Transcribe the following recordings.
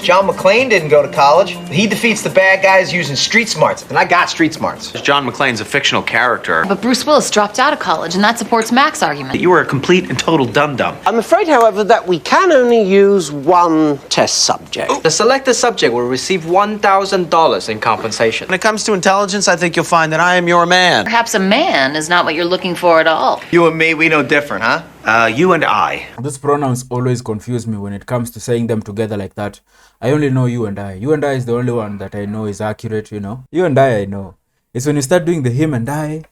John McClane didn't go to college. He defeats the bad guys using street smarts, and I got street smarts. John McClane's a fictional character. But Bruce Willis dropped out of college, and that supports Mac's argument. You were a complete and total dum-dum. I'm afraid, however, that we can only use one test subject. The selected subject will receive $1,000 in compensation. When it comes to intelligence, I think you'll find that I am your man. Perhaps a man is not what you're looking for at all. You and me, we know different, huh? You and I. Those pronouns always confuse me when it comes to saying them together like that. I only know you and I. You and I is the only one that I know is accurate, you know. You and I know. It's when you start doing the him and I,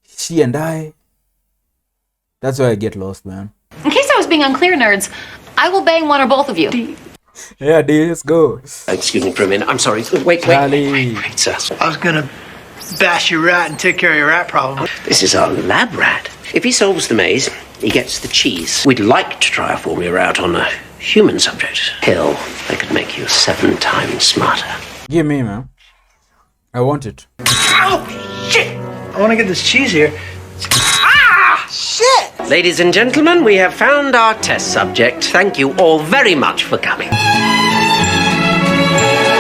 she and I. That's why I get lost, man. In case I was being unclear, nerds, I will bang one or both of you. Yeah, dude, let's go. Excuse me for a minute. I'm sorry. Wait, Charlie. sir. I was gonna bash your rat and take care of your rat problem. This is our lab rat. If he solves the maze, he gets the cheese. We'd like to try a formula out on a human subject. Hell, I could make you 7 times smarter. Give me, man. I want it. Ow! Shit! I wanna get this cheese here. Ah! Shit! Ladies and gentlemen, we have found our test subject. Thank you all very much for coming.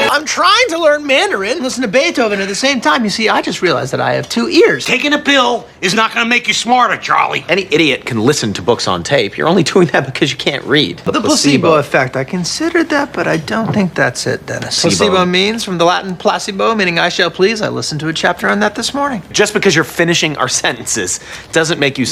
I'm trying to learn Mandarin, listen to Beethoven at the same time. You see, I just realized that I have 2 ears. Taking a pill is not going to make you smarter, Charlie. Any idiot can listen to books on tape. You're only doing that because you can't read. The placebo effect. I considered that, but I don't think that's it, Dennis. Placebo means, from the Latin placebo, meaning I shall please. I listened to a chapter on that this morning. Just because you're finishing our sentences doesn't make you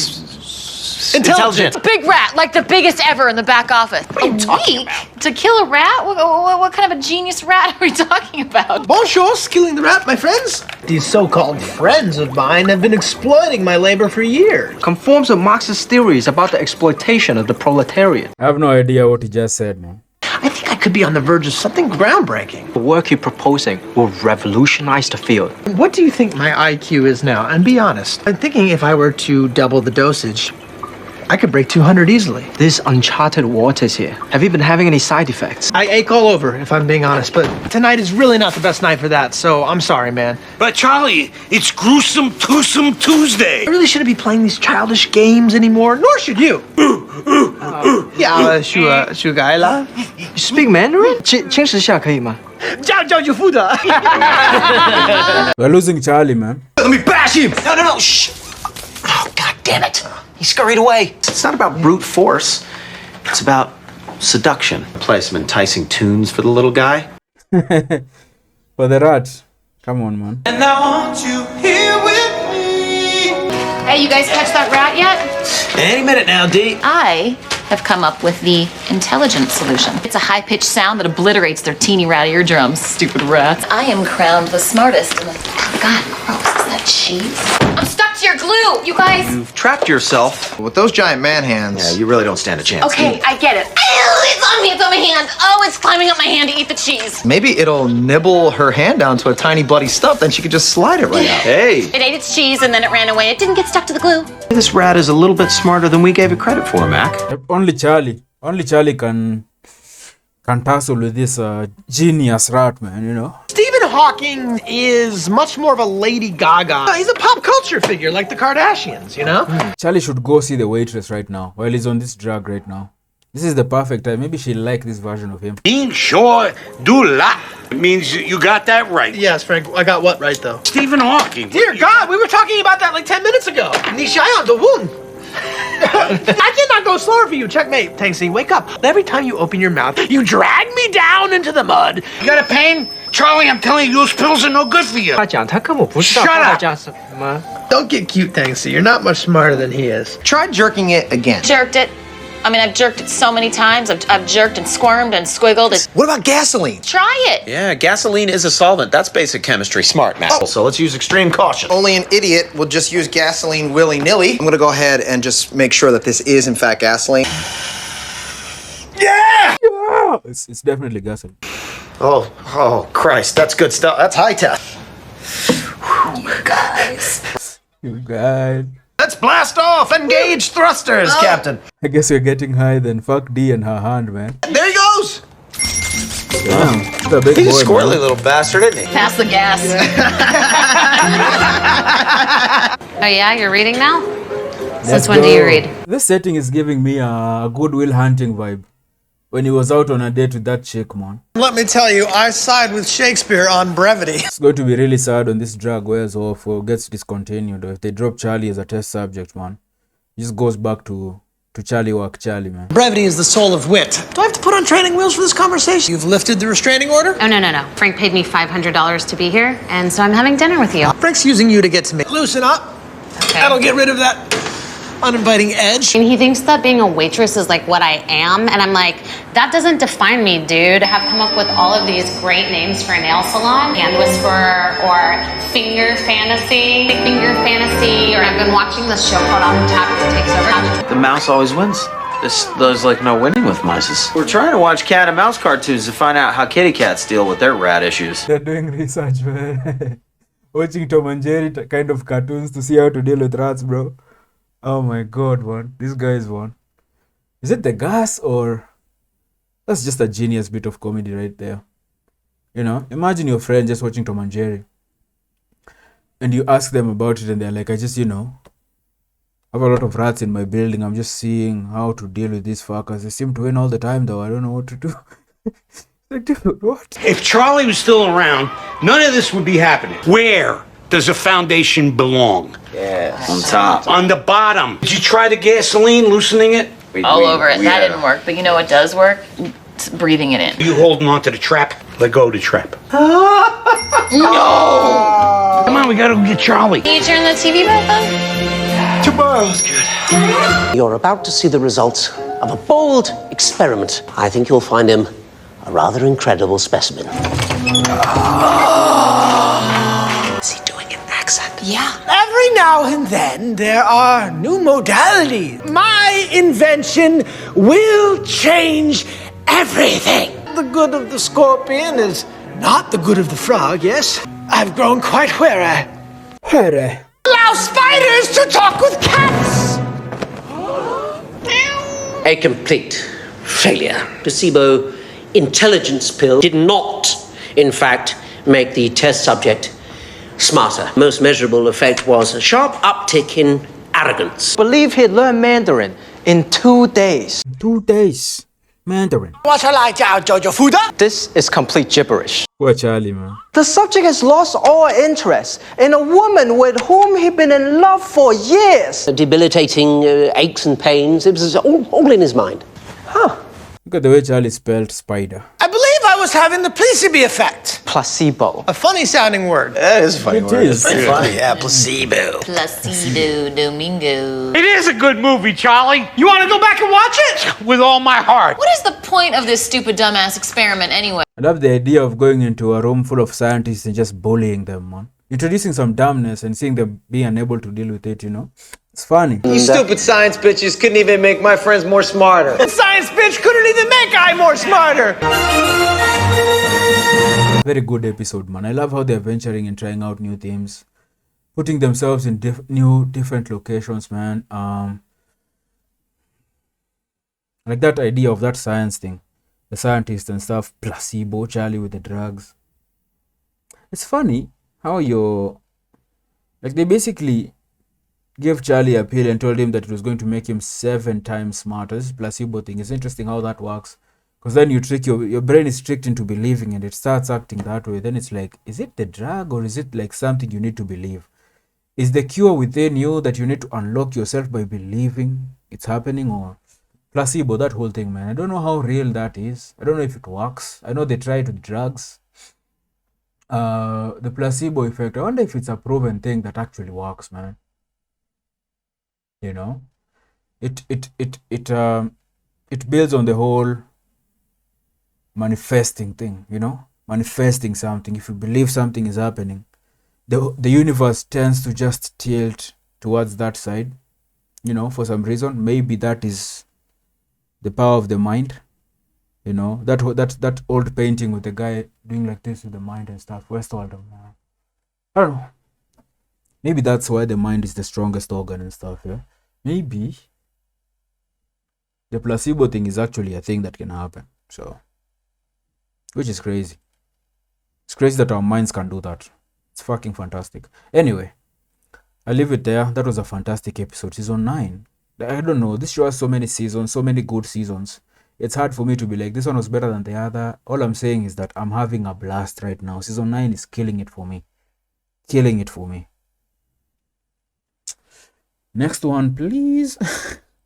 intelligent. A big rat, like the biggest ever in the back office. What are you talking about? To kill a rat? What kind of a genius rat are we talking about? Bonjour, killing the rat, my friends. These so-called friends of mine have been exploiting my labor for years. Conforms with Marxist theories about the exploitation of the proletariat. I have no idea what he just said, man. I think I could be on the verge of something groundbreaking. The work you're proposing will revolutionize the field. What do you think my IQ is now? And be honest. I'm thinking if I were to double the dosage, I could break 200 easily. This uncharted waters here. Have you been having any side effects? I ache all over, if I'm being honest, but tonight is really not the best night for that, so I'm sorry, man. But, Charlie, it's gruesome, twosome Tuesday. I really shouldn't be playing these childish games anymore, nor should you. Yeah, 是该啦. You speak Mandarin? 请时下可以吗? We're losing Charlie, man. Let me bash him! No, shh! Oh, God damn it. He scurried away. It's not about brute force. It's about seduction. Play some enticing tunes for the little guy. For the rat. Come on, man. And I want you here with me. Hey, you guys catch that rat yet? Any minute now, D. I have come up with the intelligent solution. It's a high-pitched sound that obliterates their teeny rat eardrums, stupid rats. I am crowned the smartest in the... Oh, God, gross. Is that cheese? I'm stuck to your glue, you guys. You've trapped yourself. With those giant man hands. Yeah, you really don't stand a chance. Okay, I get it. Oh, it's on me, it's on my hand. Oh, it's climbing up my hand to eat the cheese. Maybe it'll nibble her hand down to a tiny bloody stump, then she could just slide it right out. Hey. It ate its cheese and then it ran away. It didn't get stuck to the glue. This rat is a little bit smarter than we gave it credit for, Mac. Only Charlie can tussle with this genius rat, man, you know. Stephen Hawking is much more of a Lady Gaga. He's a pop culture figure like the Kardashians, you know? Charlie should go see the waitress right now while he's on this drug right now. This is the perfect time. Maybe she'll like this version of him. Being sure do la. It means you got that right. Yes, Frank, I got what right, though? Stephen Hawking. Dear God, we were talking about that like 10 minutes ago. I cannot go slower for you. Checkmate. Tanksy, wake up. Every time you open your mouth, you drag me down into the mud. You got a pain? Charlie, I'm telling you, those pills are no good for you. 他讲他根本不知道 Shut 他 up 在讲什么。 Don't get cute, Tanksy. You're not much smarter than he is. Try jerking it again. Jerked it. I mean, I've jerked it so many times. I've jerked and squirmed and squiggled. What about gasoline? Try it. Yeah, gasoline is a solvent. That's basic chemistry. Smart, Mac. Oh. So let's use extreme caution. Only an idiot will just use gasoline willy-nilly. I'm gonna go ahead and just make sure that this is in fact gasoline. Yeah! It's definitely gasoline. Oh, Christ. That's good stuff. That's high tech. You guys. Let's blast off! Engage thrusters, Captain! I guess we're getting high then. Fuck D and her hand, man. There he goes! Damn, he's a big He's boy, a squirrely man. little bastard, isn't he? Pass the gas. Oh yeah, you're reading now? Since Let's when do you go. read? This setting is giving me a Good Will Hunting vibe. when he was out on a date with that chick, man. Let me tell you, I side with Shakespeare on brevity. It's going to be really sad when this drug wears off or gets discontinued, or if they drop Charlie as a test subject, man. He just goes back to Charlie work Charlie, man. Brevity is the soul of wit. Do I have to put on training wheels for this conversation? You've lifted the restraining order? Oh, no. Frank paid me $500 to be here, and so I'm having dinner with you. Frank's using you to get to me. Loosen up. Okay. That'll get rid of that uninviting edge. And he thinks that being a waitress is like what I am, and I'm like, that doesn't define me, dude. I have come up with all of these great names for a nail salon, Hand Whisperer, or Finger Fantasy, or I've been watching this show called On Top that takes over. The mouse always wins. There's like no winning with mice. We're trying to watch cat and mouse cartoons to find out how kitty cats deal with their rat issues. They're doing research, man. Watching Tom and Jerry kind of cartoons to see how to deal with rats, bro. Oh my god, man. These guys, man. Is it the gas or... That's just a genius bit of comedy right there. You know, imagine your friend just watching Tom and Jerry. And you ask them about it and they're like, I just, you know, have a lot of rats in my building. I'm just seeing how to deal with these fuckers. They seem to win all the time though. I don't know what to do. Like, dude, what? If Charlie was still around, none of this would be happening. Where does a foundation belong? Yeah, on top. On the bottom. Did you try the gasoline, loosening it? All over it. That didn't work. But you know what does work? It's breathing it in. You holding on to the trap? Let go of the trap. No! Come on, we gotta go get Charlie. Can you turn the TV back on? Tomorrow's good. You're about to see the results of a bold experiment. I think you'll find him a rather incredible specimen. Is he doing an accent? Yeah. Every now and then, there are new modalities. My invention will change everything. The good of the scorpion is not the good of the frog, yes? I've grown quite wary. Allow spiders to talk with cats! A complete failure. Placebo intelligence pill did not, in fact, make the test subject smarter. Most measurable effect was a sharp uptick in arrogance. Believe he learned Mandarin in 2 days. 2 days. Mandarin. This is complete gibberish. Poor Charlie, man. The subject has lost all interest in a woman with whom he'd been in love for years. Debilitating aches and pains. It was all in his mind. Look at the way Charlie spelled spider. I believe I was having the placebo effect. Placebo. A funny sounding word. That is a funny word. is. It's funny, yeah, placebo. Placido Domingo. It is a good movie, Charlie. You want to go back and watch it? With all my heart. What is the point of this stupid dumbass experiment anyway? I love the idea of going into a room full of scientists and just bullying them, man. Introducing some dumbness and seeing them being unable to deal with it, you know? It's funny. You stupid science bitches couldn't even make my friends more smarter. Science bitch couldn't even make I more smarter. Very good episode, man. I love how they're venturing and trying out new themes. Putting themselves in different locations, man. Like that idea of that science thing. The scientist and stuff. Placebo, Charlie with the drugs. It's funny how like they basically gave Charlie a pill and told him that it was going to make him 7 times smarter. This placebo thing. It's interesting how that works. Because then you trick your brain is tricked into believing and it starts acting that way. Then it's like, is it the drug or is it like something you need to believe? Is the cure within you that you need to unlock yourself by believing it's happening, or placebo, that whole thing, man? I don't know how real that is. I don't know if it works. I know they try it with drugs. The placebo effect, I wonder if it's a proven thing that actually works, man. You know, it builds on the whole manifesting thing, you know, manifesting something. If you believe something is happening, the universe tends to just tilt towards that side, you know, for some reason. Maybe that is the power of the mind, you know, that old painting with the guy doing like this with the mind and stuff, Westworld. I don't know. Maybe that's why the mind is the strongest organ and stuff, yeah. Maybe the placebo thing is actually a thing that can happen. So, which is crazy. It's crazy that our minds can do that. It's fucking fantastic. Anyway, I leave it there. That was a fantastic episode. Season 9. I don't know. This show has so many seasons, so many good seasons. it's hard for me to be like, this one was better than the other. All I'm saying is that I'm having a blast right now. Season 9 is killing it for me. Killing it for me. Next one, please.